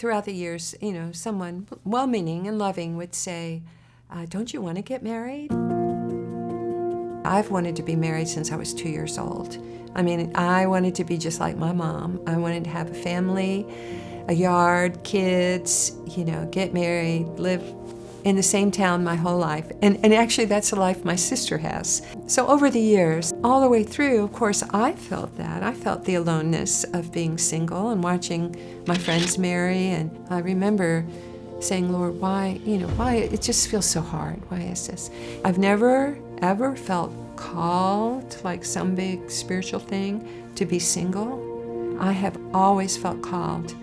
throughout the years, someone well-meaning and loving would say, don't you want to get married? I've wanted to be married since I was 2 years old. I mean, I wanted to be just like my mom. I wanted to have a family, a yard, kids, get married, live in the same town my whole life. And actually, that's the life my sister has. So over the years, all the way through, of course, I felt that. I felt the aloneness of being single and watching my friends marry. And I remember saying, Lord, why it just feels so hard. Why is this? I've never, ever felt called, like some big spiritual thing, to be single. I have always felt called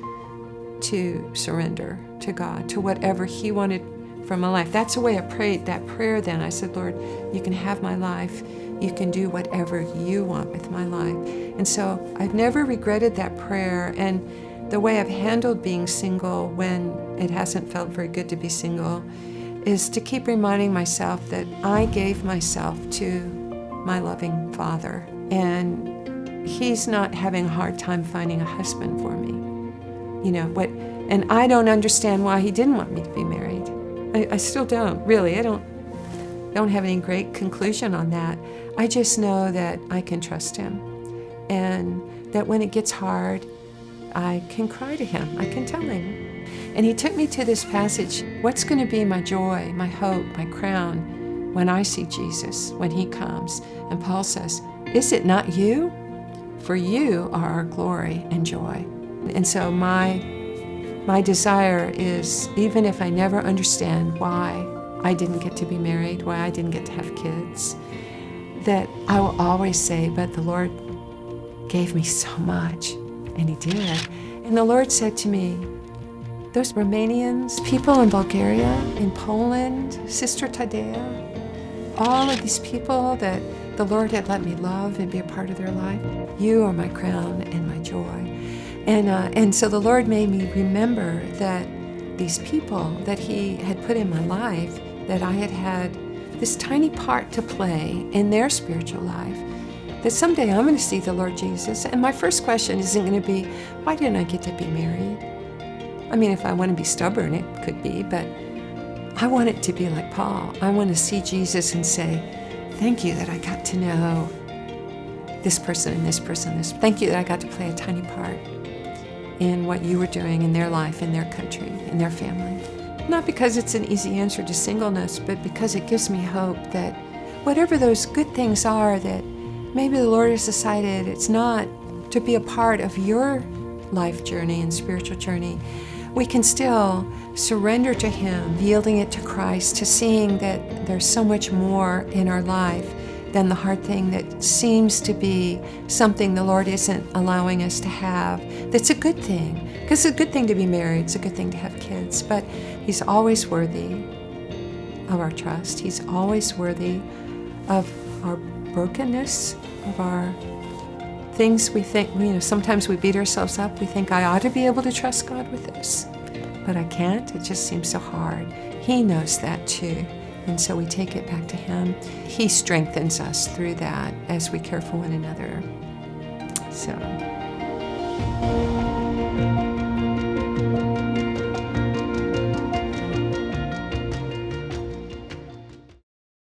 to surrender to God, to whatever He wanted for my life. That's the way I prayed that prayer then. I said, Lord, you can have my life. You can do whatever you want with my life. And so I've never regretted that prayer. And the way I've handled being single when it hasn't felt very good to be single is to keep reminding myself that I gave myself to my loving Father. And He's not having a hard time finding a husband for me. And I don't understand why He didn't want me to be married. I still don't, really. I don't have any great conclusion on that. I just know that I can trust Him, and that when it gets hard, I can cry to Him. I can tell Him. And He took me to this passage, what's going to be my joy, my hope, my crown when I see Jesus, when He comes? And Paul says, is it not you? For you are our glory and joy. And so my desire is, even if I never understand why I didn't get to be married, why I didn't get to have kids, that I will always say, but the Lord gave me so much, and He did. And the Lord said to me, those Romanians, people in Bulgaria, in Poland, Sister Tadea, all of these people that the Lord had let me love and be a part of their life, you are my crown and my joy. And so the Lord made me remember that these people that He had put in my life, that I had this tiny part to play in their spiritual life, that someday I'm going to see the Lord Jesus. And my first question isn't going to be, why didn't I get to be married? I mean, if I want to be stubborn, it could be, but I want it to be like Paul. I want to see Jesus and say, thank you that I got to know this person and this person. Thank you that I got to play a tiny part in what you were doing in their life, in their country, in their family. Not because it's an easy answer to singleness, but because it gives me hope that whatever those good things are that maybe the Lord has decided it's not to be a part of your life journey and spiritual journey, we can still surrender to Him, yielding it to Christ, to seeing that there's so much more in our life than the hard thing that seems to be something the Lord isn't allowing us to have. That's a good thing, because it's a good thing to be married, it's a good thing to have kids, but He's always worthy of our trust. He's always worthy of our brokenness, of our things we think, sometimes we beat ourselves up. We think, I ought to be able to trust God with this, but I can't. It just seems so hard. He knows that too. And so we take it back to Him. He strengthens us through that as we care for one another. So.